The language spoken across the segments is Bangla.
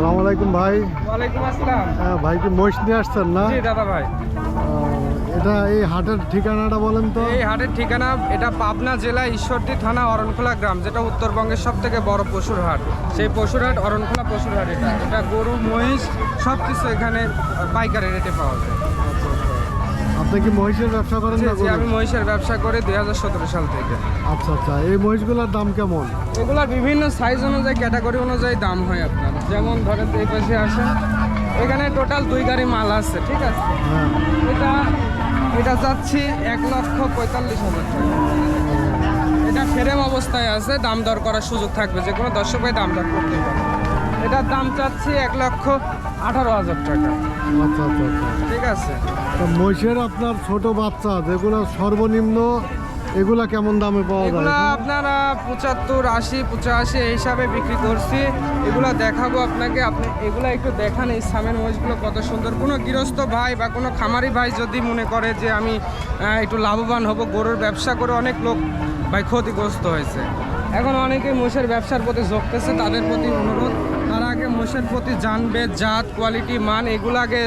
আসসালামু আলাইকুম ভাই। ওয়ালাইকুম আসসালাম। ভাই কি মহিষ নিয়ে আসছেন না? জি দাদা ভাই। এটা এই হাটের ঠিকানাটা বলেন তো। এই হাটের ঠিকানা এটা পাবনা জেলা ঈশ্বরদী থানা অরণখোলা গ্রাম, যেটা উত্তরবঙ্গের সব থেকে বড় পশুর হাট। সেই পশুর হাট অরণখোলা পশুর হাট। এটা গরু মহিষ সব কিছু এখানে পাইকারি রেটে পাওয়া যায়। আপনি কি মহিষের ব্যবসা করেন না? জি, আমি মহিষের ব্যবসা করি 2017 সাল থেকে। আচ্ছা আচ্ছা, এই মহিষগুলোর দাম কেমন? এগুলা বিভিন্ন সাইজ অনুযায়ী, ক্যাটাগরি অনুযায়ী দাম হয় আপনার। যেমন ধরেন এই পাশে আসেন, এখানে টোটাল 2 গাড়ি মাল আছে, ঠিক আছে। হ্যাঁ, এটা যাচ্ছি 1,45,000 টাকা। এটা ফ্রেম অবস্থায় আছে, দাম দর করার সুযোগ থাকবে, যে কোনো দর্শক ভাই দাম দর করতে পারে। এটার দাম চাচ্ছি 1,18,000 টাকা। আচ্ছা আচ্ছা আচ্ছা। ঠিক আছে। তো মহিষের আপনার ছোট বাচ্চা যেগুলো সর্বনিম্ন, এগুলা কেমন দামে পাওয়া যায়? এগুলা আপনারা 75, 80, 85 এই হিসাবে বিক্রি করছি। এগুলা দেখাবো আপনাকে, আপনি এগুলা একটু দেখান। এই সামের মহিষগুলো কত সুন্দর। কোনো গৃহস্থ ভাই বা কোনো খামারি ভাই যদি মনে করে যে আমি একটু লাভবান হব, গরুর ব্যবসা করে অনেক লোক ভাই ক্ষতিগ্রস্ত হয়েছে। এখন অনেকেই মহিষের ব্যবসার প্রতি ঝুঁকতেছে, তাদের প্রতি অনুরোধ, তারা আগে মহিষের প্রতি জানবে, জাত, কোয়ালিটি, মান এগুলো আগে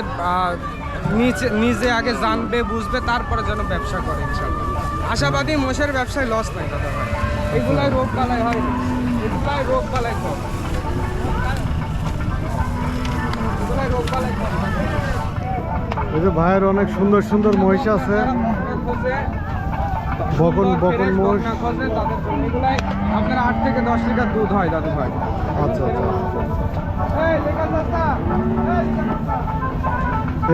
নিজে আগে জানবে, বুঝবে, তারপরে যেন ব্যবসা করে। ইনশাআল্লাহ আশাবাদী মোষের ব্যবসায় লস নাই দাদা ভাই। এগুলাই রোগ বালাই হয়, এগুলাই রোগ বালাই কম, এগুলাই রোগ বালাই কম। এই যে ভাইয়ের অনেক সুন্দর সুন্দর মহিষ আছে, বকন মহিষ। এগুলাই আপনার 8 থেকে 10 লিটার দুধ হয় দাদু ভাই। আচ্ছা আচ্ছা।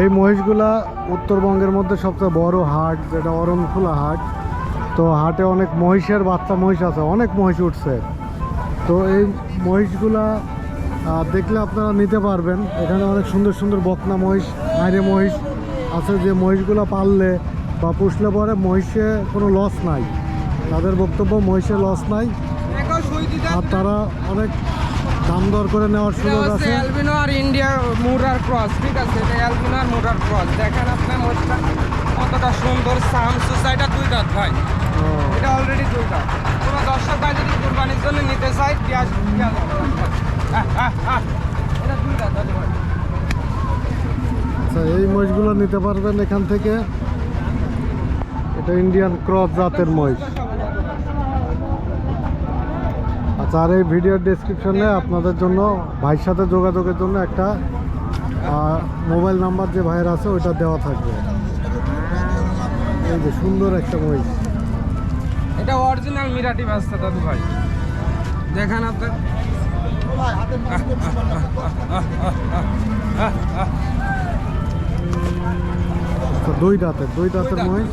এই মহিষগুলা উত্তরবঙ্গের মধ্যে সবচেয়ে বড় হাট, যেটা অরণখোলা হাট। তো হাটে অনেক মহিষের বাচ্চা মহিষ আছে, অনেক মহিষ উঠছে। তো এই মহিষগুলা দেখলে আপনারা নিতে পারবেন। এখানে অনেক সুন্দর সুন্দর বকনা মহিষ, আইরে মহিষ আছে, যে মহিষগুলো পাললে বা পুষলে পরে মহিষে কোনো লস নাই। তাদের বক্তব্য মহিষে লস নাই, আর তারা অনেক দাম দর করে নেওয়ার সুযোগ আছে। অ্যালবিনো আর ইন্ডিয়া মুরার ক্রস, ঠিক আছে। এটা অ্যালবিনো আর মুরার ক্রস। দেখেন আপনার মোষটা কতটা সুন্দর। সাম সোসাইটা 2 দাঁত ভাই। এটা অলরেডি 2 দাঁত। কোনো দর্শক ভাই যদি কুরবানির জন্য নিতে চায়, এটা 2 দাঁত দাদু ভাই। আচ্ছা, এই মহিষগুলো নিতে পারবেন এখান থেকে। এটা ইন্ডিয়ান ক্রস জাতের মহিষ। আচ্ছা, আর এই ভিডিওর ডেসক্রিপশনে আপনাদের জন্য ভাইয়ের সাথে যোগাযোগের জন্য একটা মোবাইল নাম্বার যে ভাইয়ের আছে ওইটা দেওয়া থাকবে। এই যে সুন্দর একটা মহিষ, এটা অরিজিনাল মিরাটি বাচ্চা দাদু ভাই। দেখেন আপনার 2 দাঁতের মহিষ।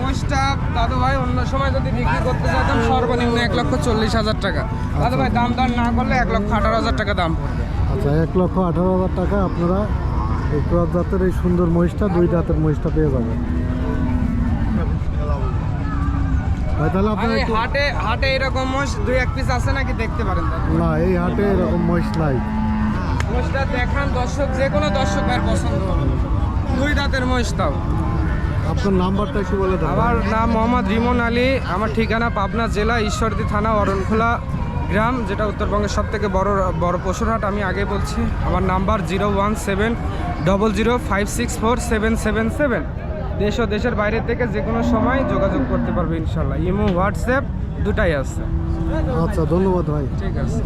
মহিষটা দাদু ভাই অন্য সময় যদি বিক্রি করতে চাইতাম সর্বনিম্ন 1,40,000 টাকা। দাদু ভাই দাম দর না করলে 1,18,000 টাকা দাম পড়বে। আচ্ছা, 1,18,000 টাকা আপনারা এই ক্রস জাতের এই সুন্দর মহিষটা, 2 দাঁতের মহিষটা পেয়ে যাবেন। ভাই তাহলে আপনার হাটে এরকম মহিষ 2-1 পিস আছে নাকি দেখতে পারেন দাদু? না, এই হাটে এরকম মহিষ নাই। মহিষটা দেখান দর্শক, যে কোনো দর্শক ভাইয়ের পছন্দ হবে। 2 দাঁতের মহিষ তাও। আপনার নাম্বারটা একটু বলে দেন। আমার নাম মোহাম্মদ রিমন আলী। আমার ঠিকানা পাবনা জেলা ঈশ্বরদী থানা অরণখোলা গ্রাম, যেটা উত্তরবঙ্গের সব থেকে বড় পশুর হাট। আমি আগে বলছি, আমার নাম্বার 01700564777। দেশ ও দেশের বাইরে থেকে যে কোনো সময় যোগাযোগ করতে পারবে ইনশাল্লাহ। ইমো, হোয়াটসঅ্যাপ দুটাই আছে। আচ্ছা, ধন্যবাদ ভাই। ঠিক আছে।